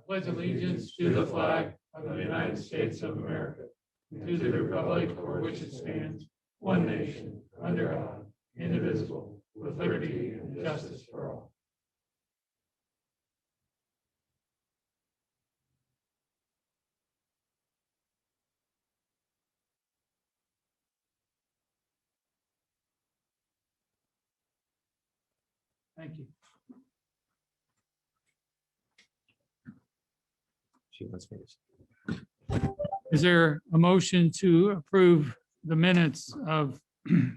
pledge allegiance to the flag of the United States of America, to the republic for which it stands, one nation, under God, indivisible, with liberty and justice for all. Thank you. Is there a motion to approve the minutes of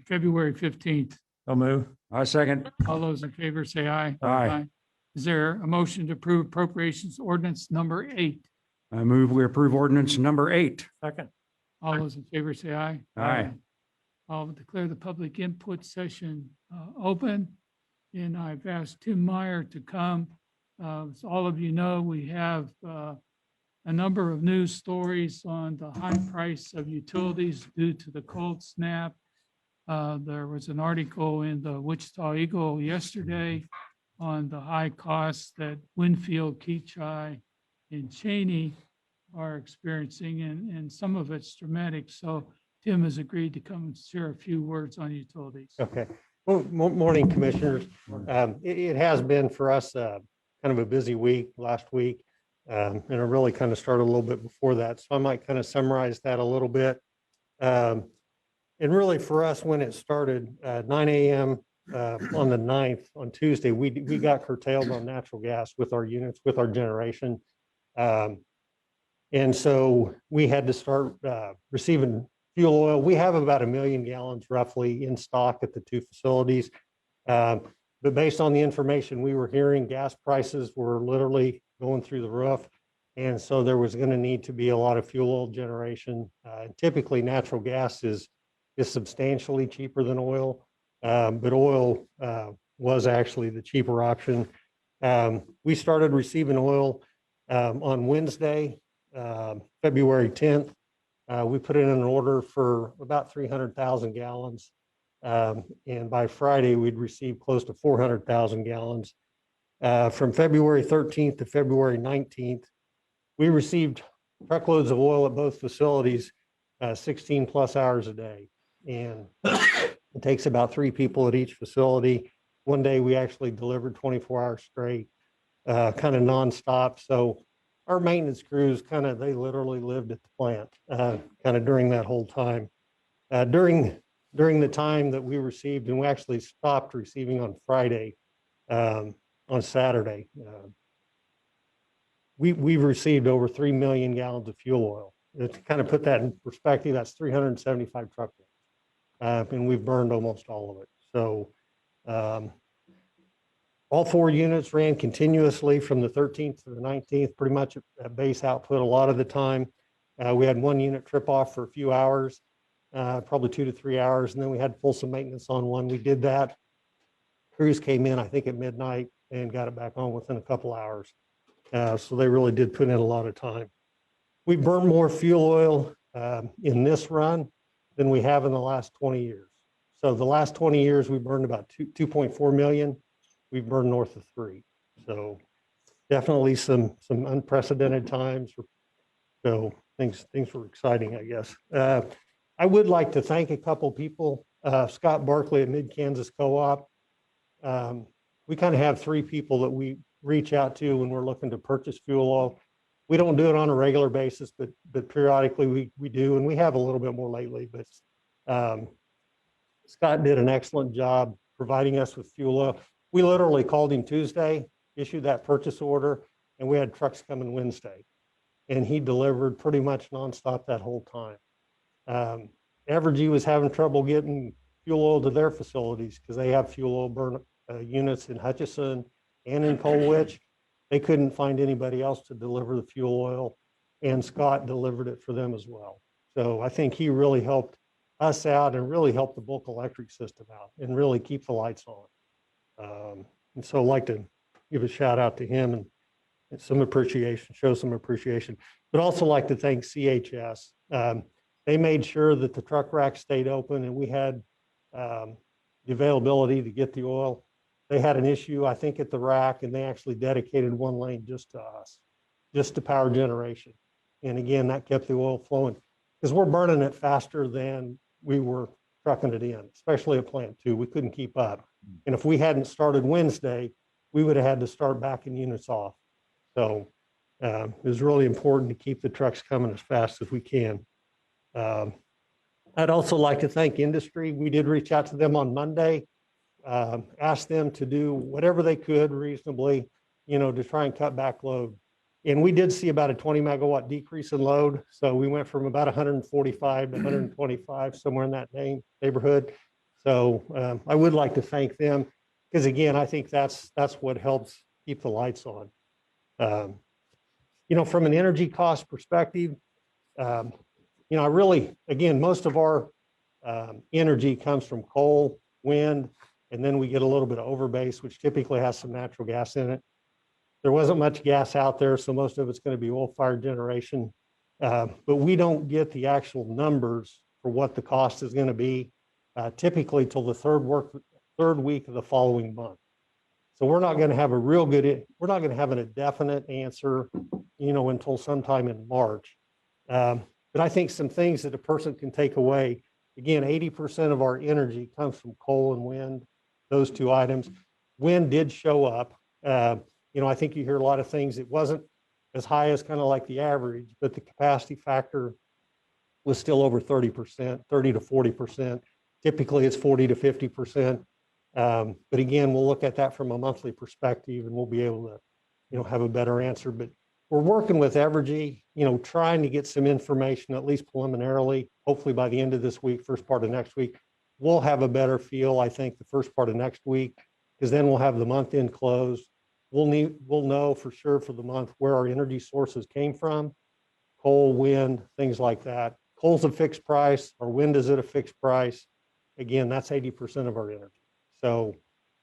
February 15th? I'll move. I second. All those in favor say aye. Aye. Is there a motion to approve appropriations ordinance number 8? I move we approve ordinance number 8. Second. All those in favor say aye. Aye. I'll declare the public input session open, and I've asked Tim Meyer to come. As all of you know, we have a number of news stories on the high price of utilities due to the cold snap. There was an article in the Wichita Eagle yesterday on the high costs that Winfield, Keachai, and Cheney are experiencing, and some of it's dramatic. So Tim has agreed to come and share a few words on utilities. Okay. Well, morning, commissioners. It has been for us kind of a busy week last week. And it really kind of started a little bit before that. So I might kind of summarize that a little bit. And really for us, when it started 9 a.m. On the 9th, on Tuesday, we got curtailed on natural gas with our units, with our generation. And so we had to start receiving fuel oil. We have about 1 million gallons roughly in stock at the two facilities. But based on the information we were hearing, gas prices were literally going through the roof. And so there was going to need to be a lot of fuel oil generation. Typically natural gas is substantially cheaper than oil, but oil was actually the cheaper option. We started receiving oil on Wednesday, February 10th. We put in an order for about 300,000 gallons. And by Friday, we'd received close to 400,000 gallons. From February 13th to February 19th, we received truckloads of oil at both facilities, 16 plus hours a day. And it takes about 3 people at each facility. One day we actually delivered 24 hours straight, kind of nonstop. So our maintenance crews they literally lived at the plant kind of during that whole time. During the time that we received, and we actually stopped receiving on Friday, on Saturday, we've received over 3 million gallons of fuel oil. To kind of put that in perspective, that's 375 truckloads. And we've burned almost all of it. So all 4 units ran continuously from the 13th to the 19th, pretty much at base output a lot of the time. We had 1 unit trip off for a few hours, probably 2 to 3 hours, and then we had fulsome maintenance on one. We did that. Crews came in, I think, at midnight and got it back on within a couple hours. So they really did put in a lot of time. We burned more fuel oil in this run than we have in the last 20 years. So the last 20 years, we burned about 2.4 million. We've burned north of 3. So definitely some unprecedented times. So things were exciting, I guess. I would like to thank a couple people. Scott Barkley at Mid-Kansas Co-op. We kind of have 3 people that we reach out to when we're looking to purchase fuel oil. We don't do it on a regular basis, but periodically we do, and we have a little bit more lately. But Scott did an excellent job providing us with fuel oil. We literally called him Tuesday, issued that purchase order, and we had trucks coming Wednesday. And he delivered pretty much nonstop that whole time. Evergy was having trouble getting fuel oil to their facilities because they have fuel oil burn units in Hutchison and in Colwich. They couldn't find anybody else to deliver the fuel oil, and Scott delivered it for them as well. So I think he really helped us out and really helped the bulk electric system out and really keep the lights on. And so I'd like to give a shout out to him and some appreciation, show some appreciation, but also like to thank CHS. They made sure that the truck rack stayed open and we had the availability to get the oil. They had an issue, I think, at the rack, and they actually dedicated 1 lane just to us. just to power generation. And again, that kept the oil flowing because we're burning it faster than we were trucking it in, especially at plant 2. We couldn't keep up. And if we hadn't started Wednesday, we would have had to start backing units off. So it was really important to keep the trucks coming as fast as we can. I'd also like to thank industry. We did reach out to them on Monday, asked them to do whatever they could reasonably, to try and cut back load. And we did see about a 20 megawatt decrease in load. So we went from about 145 to 125, somewhere in that neighborhood. So I would like to thank them because again, I think that's what helps keep the lights on. From an energy cost perspective, I really, again, most of our energy comes from coal, wind, and then we get a little bit of overbase, which typically has some natural gas in it. There wasn't much gas out there, so most of it's going to be oil-fired generation. But we don't get the actual numbers for what the cost is going to be typically till the third week of the following month. So we're not going to have we're not going to have a definite answer, until sometime in March. But I think some things that a person can take away, again, 80% of our energy comes from coal and wind, those two items. Wind did show up. I think you hear a lot of things. It wasn't as high as kind of like the average, but the capacity factor was still over 30%, 30 to 40%. Typically it's 40 to 50%. But again, we'll look at that from a monthly perspective and we'll be able to, have a better answer. But we're working with Evergy, trying to get some information, at least preliminarily, hopefully by the end of this week, first part of next week. We'll have a better feel, I think, the first part of next week, because then we'll have the month end closed. We'll know for sure for the month where our energy sources came from, coal, wind, things like that. Coal's a fixed price, or wind is at a fixed price. Again, that's 80% of our energy. So,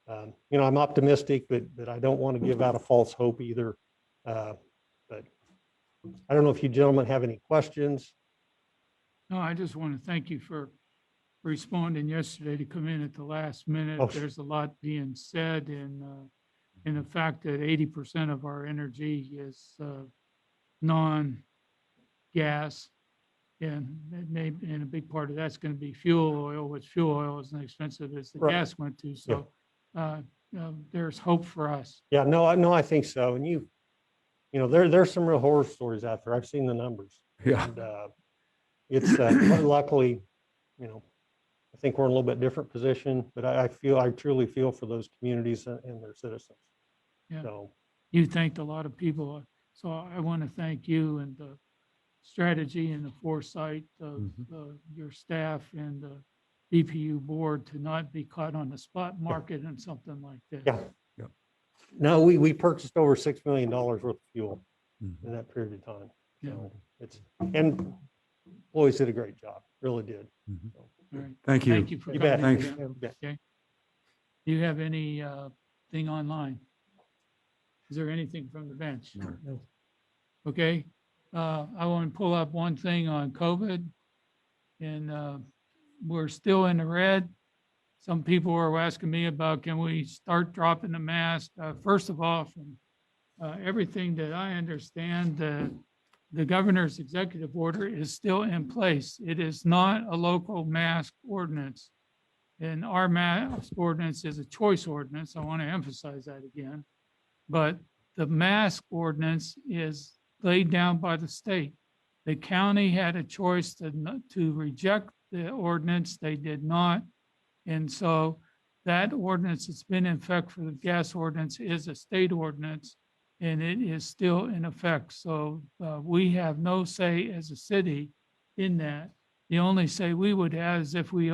I'm optimistic, but I don't want to give out a false hope either. But I don't know if you gentlemen have any questions. No, I just want to thank you for responding yesterday to come in at the last minute. Oh, There's a lot being said in the fact that 80% of our energy is non-gas. And a big part of that's going to be fuel oil, which fuel oil isn't expensive as the Right. gas went to. So there's hope for us. Yeah, no, I think so. And there's some real horror stories out there. I've seen the numbers. Yeah. And it's luckily, I think we're in a little bit different position, but I truly feel for those communities and their citizens. Yeah. So, You thanked a lot of people. So I want to thank you and the strategy and the foresight of your staff and the DPU board to not be caught on the spot market and something like this. yeah. Yep. No, we purchased over $6 million worth of fuel in that period of time. Yeah. So and employees did a great job, really did. So, All right. Thank you. Thank you for you coming. bet. Thanks. in. You bet. Do you have any thing online? Is there anything from the bench? No. Okay, I want to pull up one thing on COVID. And we're still in the red. Some people are asking me about, can we start dropping the mask? First of all, from everything that I understand, the governor's executive order is still in place. It is not a local mask ordinance. And our mask ordinance is a choice ordinance. I want to emphasize that again. But the mask ordinance is laid down by the state. The county had a choice to reject the ordinance. They did not. And so that ordinance that's been in effect for the gas ordinance is a state ordinance, and it is still in effect. So we have no say as a city in that. The only say we would have is if we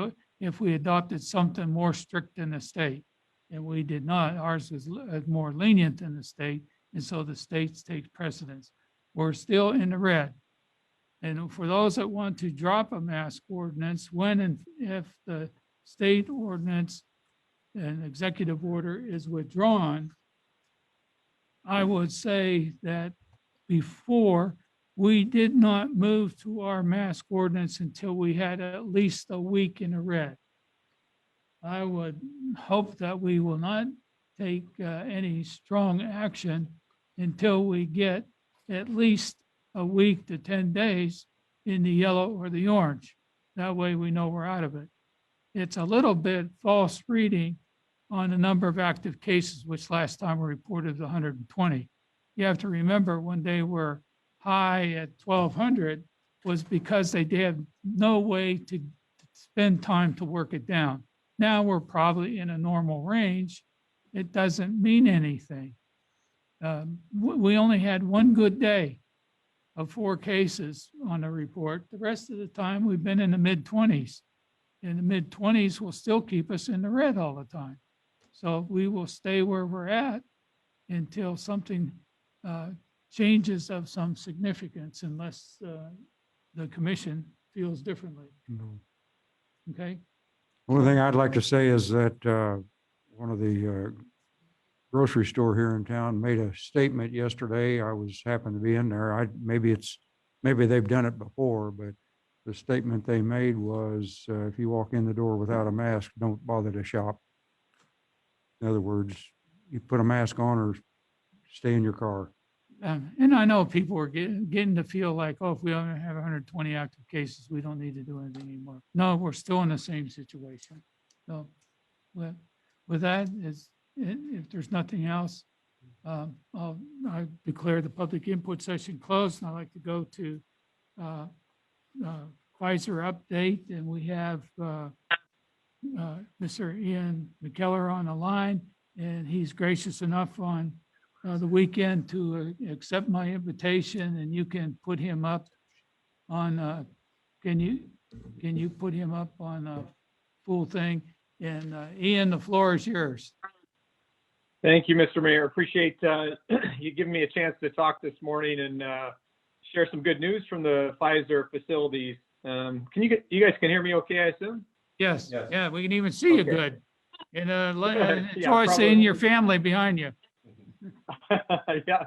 adopted something more strict than the state, and we did not. Ours was more lenient than the state, and so the states take precedence. We're still in the red. And for those that want to drop a mask ordinance, when and if the state ordinance and executive order is withdrawn, I would say that before, we did not move to our mask ordinance until we had at least a week in the red. I would hope that we will not take any strong action until we get at least a week to 10 days in the yellow or the orange. That way we know we're out of it. It's a little bit false reading on the number of active cases, which last time we reported 120. You have to remember when they were high at 1,200 was because they had no way to spend time to work it down. Now we're probably in a normal range. It doesn't mean anything. We only had one good day of 4 cases on the report. The rest of the time, we've been in the mid-20s. And the mid-20s will still keep us in the red all the time. So we will stay where we're at until something changes of some significance, unless the commission feels differently. Okay? One thing I'd like to say is that one of the grocery store here in town made a statement yesterday. I happened to be in there. Maybe they've done it before, but the statement they made was, if you walk in the door without a mask, don't bother to shop. In other words, you put a mask on or stay in your car. And I know people are getting to feel like, oh, if we only have 120 active cases, we don't need to do anything anymore. No, we're still in the same situation. So with that, if there's nothing else, I declare the public input session closed. And I'd like to go to Pfizer update. And we have Mr. Ian McKellar on the line, and he's gracious enough on the weekend to accept my invitation, and you can put him up on, can you put him up on a full thing? And Ian, the floor is yours. Thank you, Mr. Mayor. Appreciate you giving me a chance to talk this morning and share some good news from the Pfizer facilities. You guys can hear me okay, I assume? Yes, Yes. yeah, we can even see you Okay. good. And Yeah, enjoy seeing probably. your family behind you. Yeah,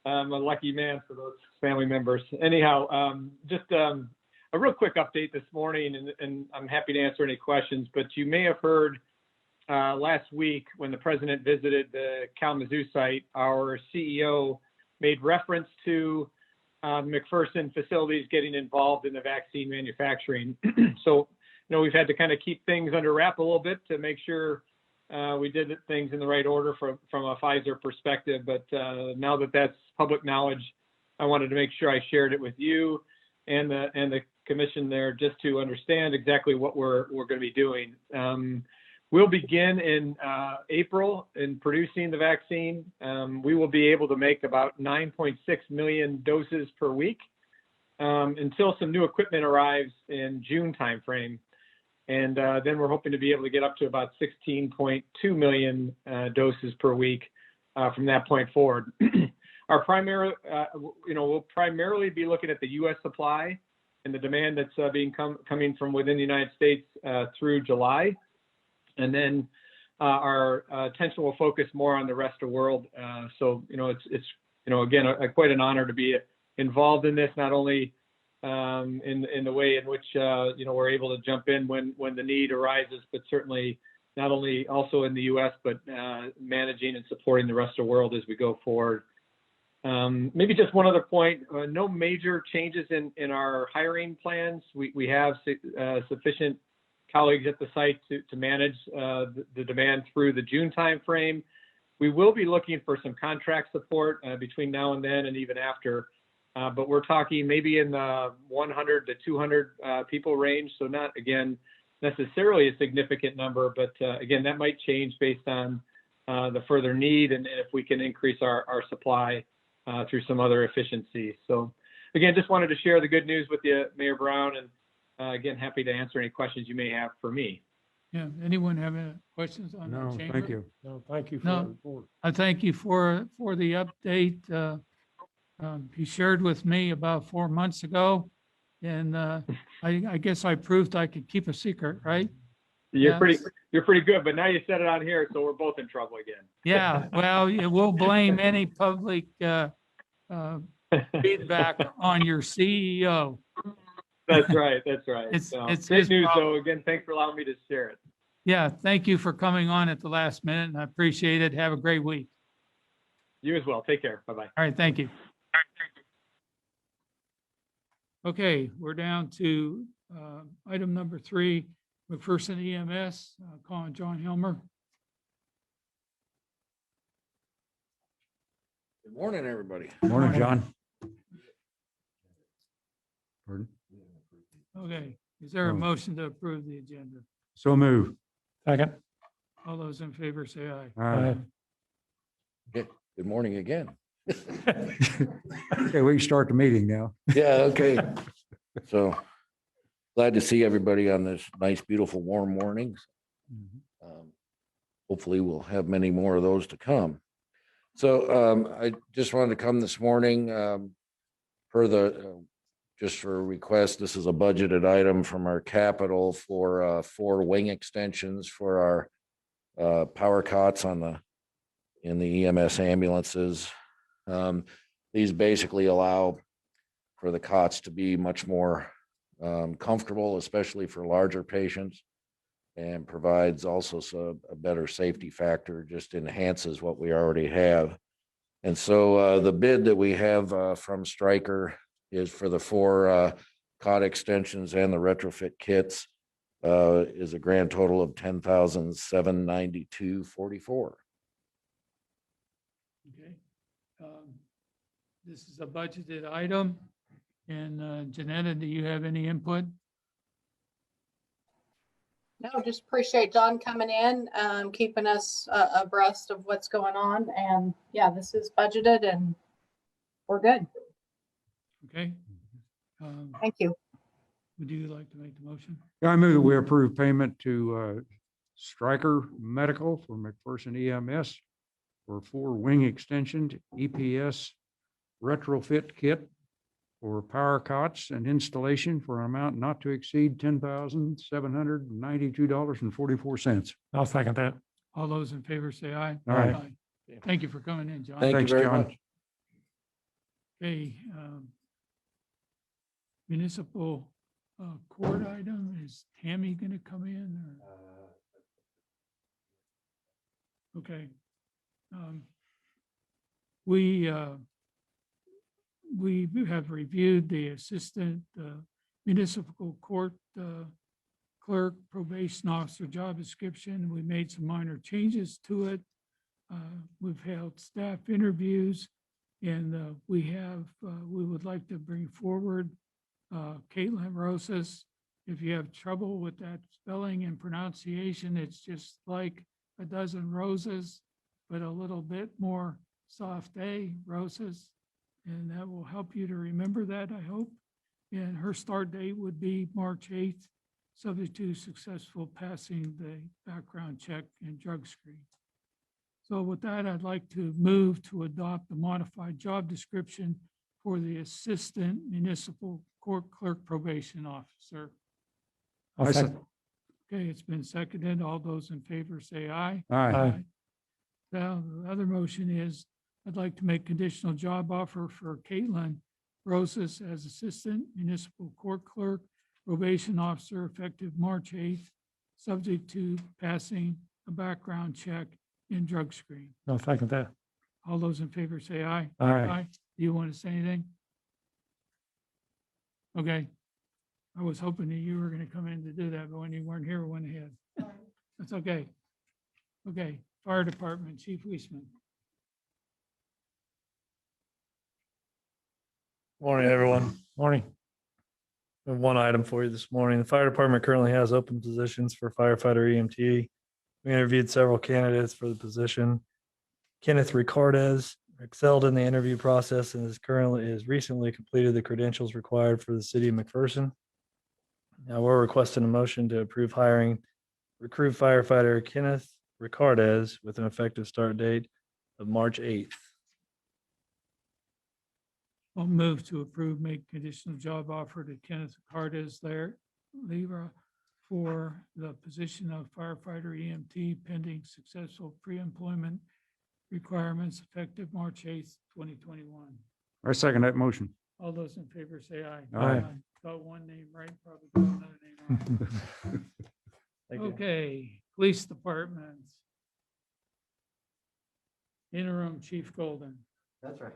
I'm a lucky man for those family members. Anyhow, just a real quick update this morning, and I'm happy to answer any questions, but you may have heard last week when the president visited the Kalamazoo site, our CEO made reference to McPherson facilities getting involved in the vaccine manufacturing. So, we've had to kind of keep things under wrap a little bit to make sure we did things in the right order from a Pfizer perspective. But now that that's public knowledge, I wanted to make sure I shared it with you and the commission there, just to understand exactly what we're going to be doing. We'll begin in April in producing the vaccine. We will be able to make about 9.6 million doses per week until some new equipment arrives in June timeframe. And then we're hoping to be able to get up to about 16.2 million doses per week from that point forward. Our primary, we'll primarily be looking at the U.S. supply and the demand that's coming from within the United States through July. And then our attention will focus more on the rest of the world. So, it's again, quite an honor to be involved in this, not only in the way in which, we're able to jump in when the need arises, but certainly not only also in the U.S., but managing and supporting the rest of the world as we go forward. Maybe just one other point, no major changes in our hiring plans. We have sufficient colleagues at the site to manage the demand through the June timeframe. We will be looking for some contract support between now and then and even after, but we're talking maybe in the 100 to 200 people range. So not, again, necessarily a significant number, but again, that might change based on the further need and if we can increase our supply through some other efficiencies. So again, just wanted to share the good news with you, Mayor Brown, and again, happy to answer any questions you may have for me. Yeah, anyone have any questions on No, the chamber? thank you. No, thank you for No. the report. I thank you for the update. He shared with me about 4 months ago, and I guess I proved I could keep a secret, right? You're Yes. pretty good, but now you said it on here, so we're both in trouble again. Yeah, well, we'll blame any public feedback on your CEO. That's right. That's right. It's Great his news, problem. though. Again, thanks for allowing me to share it. Yeah, thank you for coming on at the last minute, and I appreciate it. Have a great week. You as well. Take care. Bye-bye. All right, thank you. Okay, we're down to item number 3, McPherson EMS, calling John Helmer. Good morning, everybody. Morning, John. Pardon? Okay, is there a Oh. motion to approve the agenda? So move. Second. All those in favor say aye. Aye. Good morning again. Okay, we can start the meeting now. Yeah, okay. So glad to see everybody on this nice, beautiful, warm mornings. Hopefully we'll have many more of those to come. So I just wanted to come this morning just for a request. This is a budgeted item from our capital for 4 wing extensions for our power cots in the EMS ambulances. These basically allow for the cots to be much more comfortable, especially for larger patients, and provides also a better safety factor, just enhances what we already have. And so the bid that we have from Stryker is for the 4 cot extensions and the retrofit kits is a grand total of $10,792.44. Okay. This is a budgeted item. And Janetta, do you have any input? No, just appreciate John coming in, keeping us abreast of what's going on. And yeah, this is budgeted and we're good. Okay. Thank you. Would you like to make the motion? I move that we approve payment to Stryker Medical for McPherson EMS for 4 wing extensions, EPS retrofit kit for power cots and installation for an amount not to exceed $10,792.44. I'll second that. All those in favor say aye. Aye. Thank you for coming in, John. Thank you Thanks, very John. much. Okay. Municipal court item, is Tammy going to come in or? Okay. We have reviewed the assistant municipal court clerk probation officer job description. We made some minor changes to it. We've held staff interviews, and we would like to bring forward Caitlin Rosas. If you have trouble with that spelling and pronunciation, it's just like a dozen roses, but a little bit more soft A, Rosas. And that will help you to remember that, I hope. And her start date would be March 8th, subject to successful passing the background check and drug screen. So with that, I'd like to move to adopt the modified job description for the Assistant Municipal Court Clerk Probation Officer. I said, Okay, it's been seconded. All those in favor say aye. aye. Now, the other motion is I'd like to make conditional job offer for Caitlin Rosas as Assistant Municipal Court Clerk Probation Officer effective March 8th, subject to passing a background check and drug screen. I'll second that. All those in favor say aye. Aye. Do you want to say anything? Okay. I was hoping that you were going to come in to do that, but when you weren't here, we went ahead. That's okay. Okay, Fire Department, Chief Weisman. Morning, everyone. Morning. I have one item for you this morning. The fire department currently has open positions for firefighter EMT. We interviewed several candidates for the position. Kenneth Ricardez excelled in the interview process and is recently completed the credentials required for the city of McPherson. Now we're requesting a motion to approve hiring recruit firefighter Kenneth Ricardez with an effective start date of March 8th. I'll move to approve, make conditional job offer to Kenneth Cardes Lira for the position of firefighter EMT pending successful pre-employment requirements effective March 8th, 2021. I second that motion. All those in favor say aye. Aye. Got one name right, probably got another name wrong. Thank you. Okay, Police Department. Interim Chief Golden. That's right.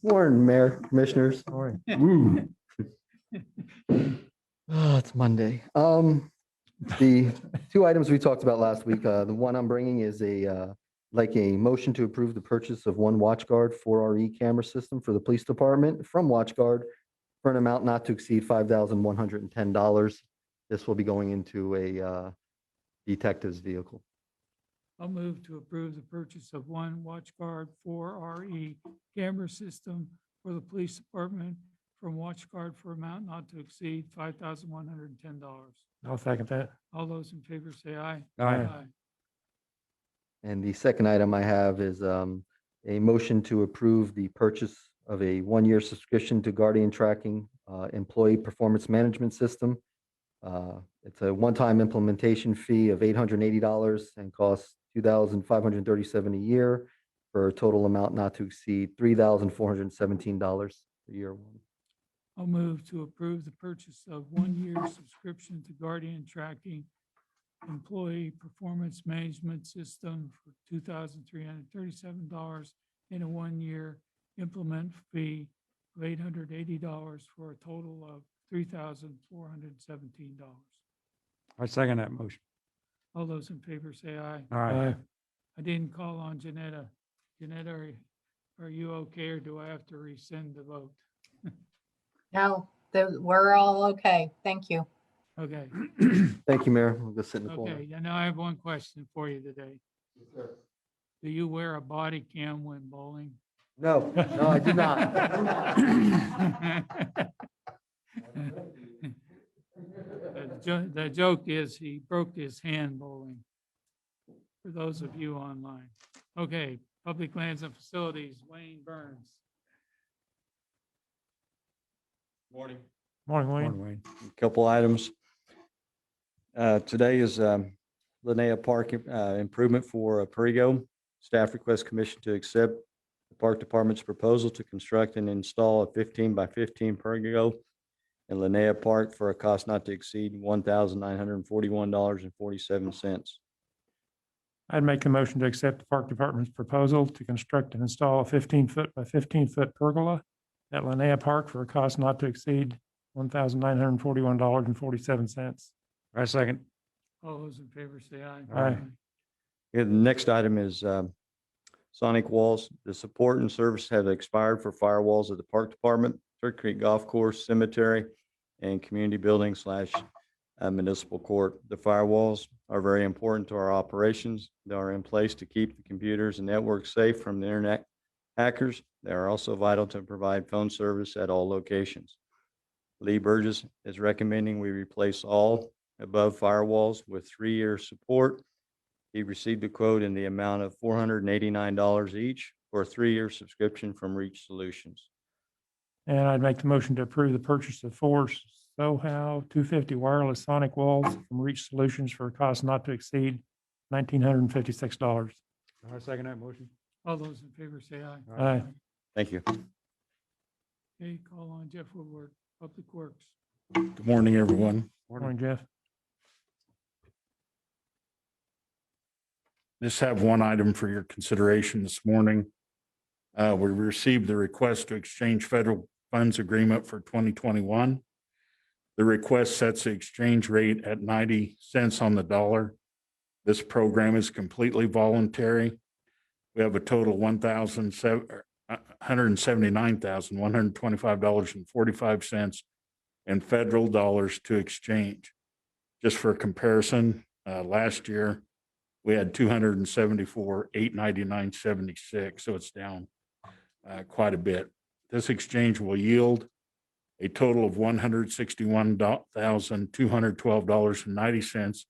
Morning, Mayor, Commissioners. Ooh, Oh, it's Monday. The two items we talked about last week, the one I'm bringing is like a motion to approve the purchase of one WatchGuard 4RE camera system for the police department from WatchGuard for an amount not to exceed $5,110. This will be going into a detective's vehicle. I'll move to approve the purchase of one WatchGuard 4RE camera system for the police department from WatchGuard for amount not to exceed $5,110. I'll second that. All those in favor say aye. Aye. And the second item I have is a motion to approve the purchase of a one-year subscription to Guardian Tracking Employee Performance Management System. It's a one-time implementation fee of $880 and costs $2,537 a year for a total amount not to exceed $3,417 for year one. I'll move to approve the purchase of one-year subscription to Guardian Tracking Employee Performance Management System for $2,337 and a one-year implement fee of $880 for a total of $3,417. I second that motion. All those in favor say aye. Aye. I didn't call on Janetta. Janetta, are you okay, or do I have to rescind the vote? No, we're all okay. Thank you. Okay, Thank you, Mayor. We'll go sit in the corner. okay. And now I have one question for you today. Do you wear a body cam when bowling? No, no, I do not. The joke is he broke his hand bowling. For those of you online. Okay, Public Lands and Facilities, Wayne Burns. Morning, Morning, Wayne. Wayne. Couple items. Today is Linnea Park improvement for Perigo. Staff requests commission to accept the Park Department's proposal to construct and install a 15 by 15 Perigo in Linnea Park for a cost not to exceed $1,941.47. I'd make the motion to accept the Park Department's proposal to construct and install a 15-foot by 15-foot pergola at Linnea Park for a cost not to exceed $1,941.47. I second. All those in favor say aye. Aye. The next item is Sonic Walls. The support and service have expired for firewalls at the Park Department, Turkey Creek Golf Course, Cemetery, and Community Building / Municipal Court. The firewalls are very important to our operations. They are in place to keep the computers and networks safe from the internet hackers. They are also vital to provide phone service at all locations. Lee Burgess is recommending we replace all above firewalls with 3-year support. He received a quote in the amount of $489 each for a 3-year subscription from Reach Solutions. And I'd make the motion to approve the purchase of 4 SOHO 250 wireless Sonic walls from Reach Solutions for a cost not to exceed $1,956. I second that motion. All those in favor say aye. Aye. Thank you. Okay, call on Jeff Woodward, Public Works. Good morning, everyone. Morning, Jeff. Just have one item for your consideration this morning. We received the request to exchange federal funds agreement for 2021. The request sets the exchange rate at 90 cents on the dollar. This program is completely voluntary. We have a total $179,125.45 in federal dollars to exchange. Just for comparison, last year, we had 274,899.76, so it's down quite a bit. This exchange will yield a total of $161,212.90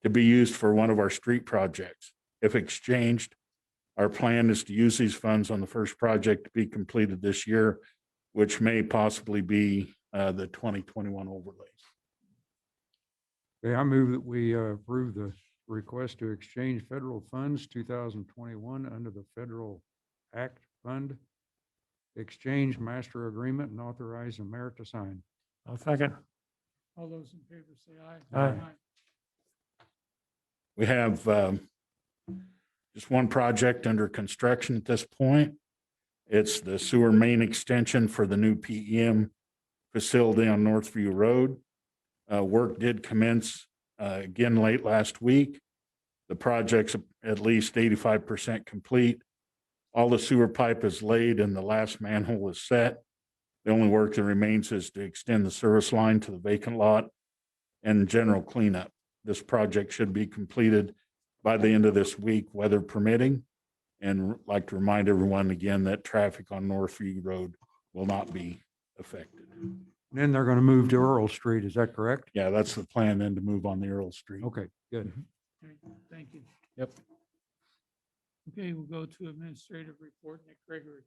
to be used for one of our street projects. If exchanged, our plan is to use these funds on the first project to be completed this year, which may possibly be the 2021 overlays. Okay, I move that we approve the request to exchange federal funds 2021 under the Federal Act Fund, exchange master agreement, and authorize the mayor to sign. I'll second. All those in favor say aye. Aye. We have just one project under construction at this point. It's the sewer main extension for the new PEM facility on Northview Road. Work did commence again late last week. The project's at least 85% complete. All the sewer pipe is laid and the last manhole is set. The only work that remains is to extend the service line to the vacant lot and general cleanup. This project should be completed by the end of this week, weather permitting. And like to remind everyone again that traffic on Northview Road will not be affected. Then they're going to move to Earl Street. Is that correct? Yeah, that's the plan then to move on the Earl Street. Okay, good. Okay, thank you. Yep. Okay, we'll go to administrative report, Nick Gregory.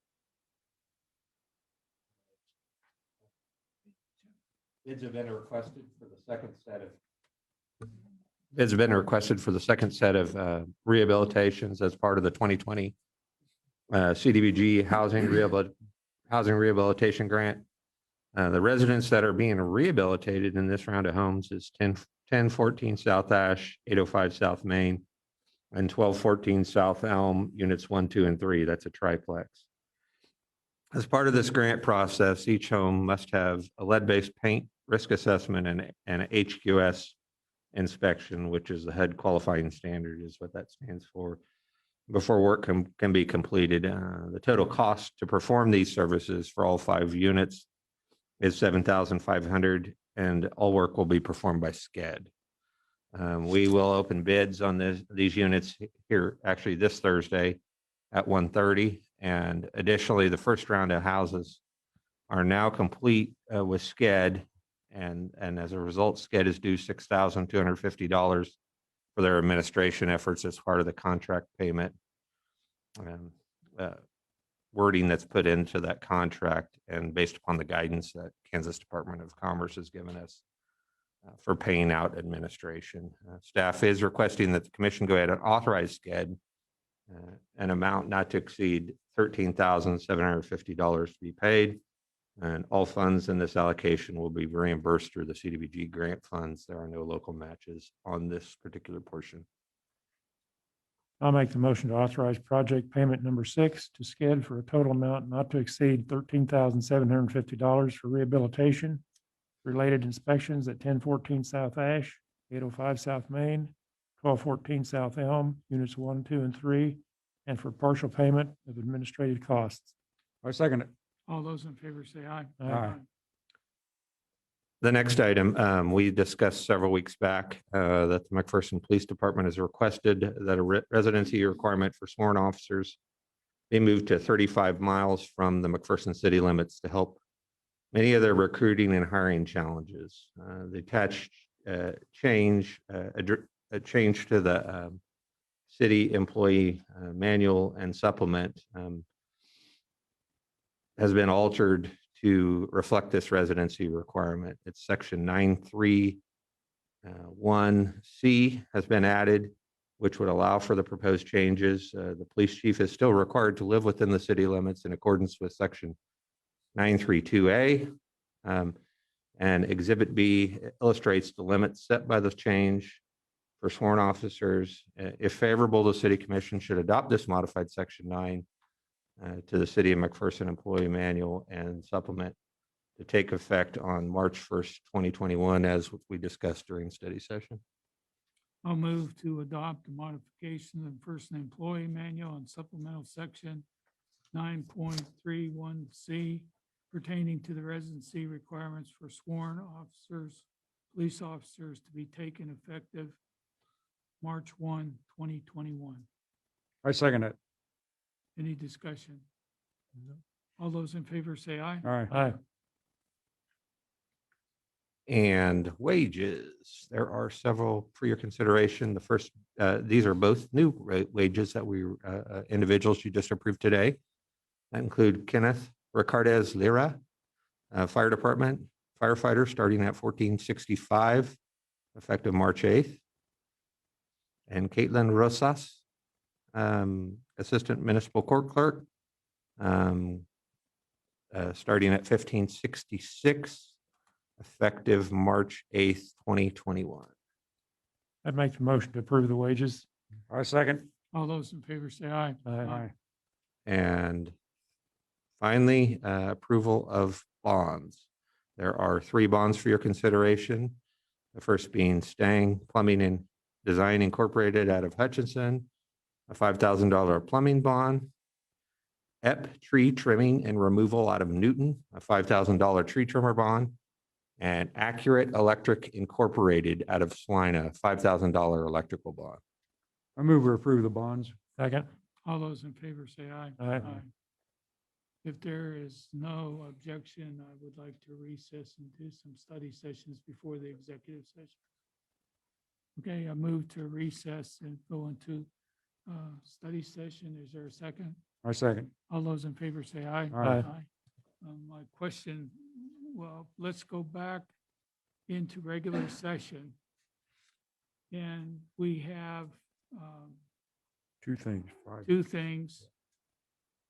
Bids have been requested for the second set of. Bids have been requested for the second set of rehabilitations as part of the 2020 CDBG Housing Rehabilitation Grant. The residents that are being rehabilitated in this round of homes is 1014 South Ash, 805 South Main, and 1214 South Elm, units 1, 2, and 3. That's a triplex. As part of this grant process, each home must have a lead-based paint risk assessment and an HQS inspection, which is the HUD qualifying standard, is what that stands for, before work can be completed. The total cost to perform these services for all 5 units is $7,500, and all work will be performed by SCED. We will open bids on these units here actually this Thursday at 1:30. And additionally, the first round of houses are now complete with SCED. And as a result, SCED is due $6,250 for their administration efforts as part of the contract payment wording that's put into that contract, and based upon the guidance that Kansas Department of Commerce has given us for paying out administration. Staff is requesting that the commission go ahead and authorize SCED an amount not to exceed $13,750 to be paid. And all funds in this allocation will be reimbursed through the CDBG grant funds. There are no local matches on this particular portion. I'll make the motion to authorize project payment number 6 to SCED for a total amount not to exceed $13,750 for rehabilitation, related inspections at 1014 South Ash, 805 South Main, 1214 South Elm, units 1, 2, and 3, and for partial payment of administrative costs. I second it. All those in favor say aye. Aye. The next item, we discussed several weeks back that the McPherson Police Department has requested that a residency requirement for sworn officers be moved to 35 miles from the McPherson city limits to help many of their recruiting and hiring challenges. The attached change to the city employee manual and supplement has been altered to reflect this residency requirement. It's section 931C has been added, which would allow for the proposed changes. The police chief is still required to live within the city limits in accordance with section 932A. And Exhibit B illustrates the limits set by the change for sworn officers. If favorable, the city commission should adopt this modified section 9 to the City of McPherson Employee Manual and supplement to take effect on March 1st, 2021, as we discussed during study session. I'll move to adopt the modification of person employee manual and supplemental section 9.31C pertaining to the residency requirements for sworn officers, police officers to be taken effective March 1, 2021. I second it. Any discussion? All those in favor say aye. Aye. Aye. And wages, there are several for your consideration. The first, these are both new wages that we, individuals you just approved today. That include Kenneth Ricardez Lira, Fire Department firefighter, starting at $14.65, effective March 8th. And Caitlin Rosas, Assistant Municipal Court Clerk, starting at $15.66, effective March 8th, 2021. I'd make the motion to approve the wages. I second. All those in favor say aye. Aye. And finally, approval of bonds. There are 3 bonds for your consideration. The first being Stang Plumbing and Design Incorporated out of Hutchinson, a $5,000 plumbing bond. EP Tree Trimming and Removal out of Newton, a $5,000 tree trimmer bond. And Accurate Electric Incorporated out of Salina, $5,000 electrical bond. I move we approve the bonds. Second. All those in favor say aye. Aye. If there is no objection, I would like to recess and do some study sessions before the executive session. Okay, I move to recess and go into study session. Is there a second? I second. All those in favor say aye. Aye. My question, well, let's go back into regular session. And we have 2 things. 5. 2 things.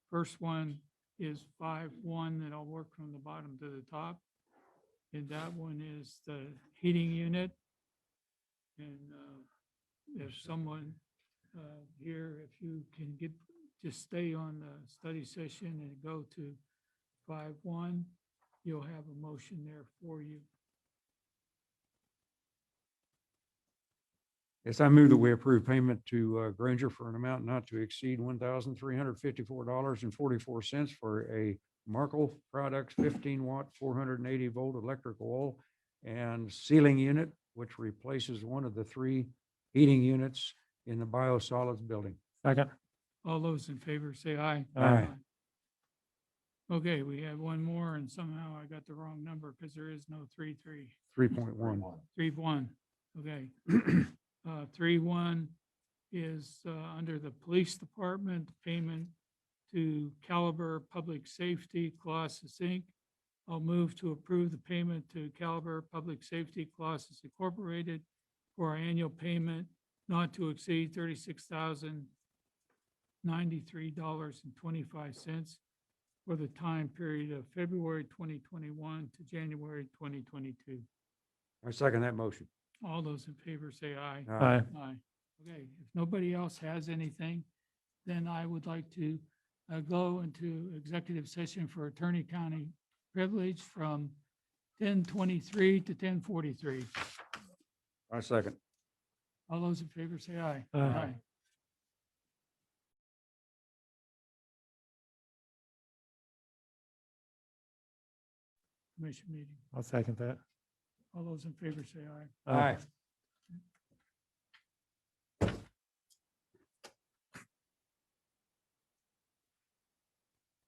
First one is 5.1 that I'll work from the bottom to the top. And that one is the heating unit. And if someone here, if you can just stay on the study session and go to 5.1, you'll have a motion there for you. Yes, I move that we approve payment to Granger for an amount not to exceed $1,354.44 for a Markle Products 15-watt, 480-volt electrical oil and sealing unit, which replaces one of the 3 heating units in the biosolids building. Second. All those in favor say aye. Aye. Okay, we have one more and somehow I got the wrong number because there is no 3.3. 3.1. 3.1, okay. 3.1 is under the police department, payment to Caliber Public Safety, Colossus Inc. I'll move to approve the payment to Caliber Public Safety, Colossus Incorporated for our annual payment not to exceed $36,093.25 for the time period of February 2021 to January 2022. I second that motion. All those in favor say aye. Aye. Aye. Okay, if nobody else has anything, then I would like to go into executive session for attorney-county privilege from 10:23 to 10:43. I second. All those in favor say aye. Aye. Commission meeting. I'll second that. All those in favor say aye. Aye.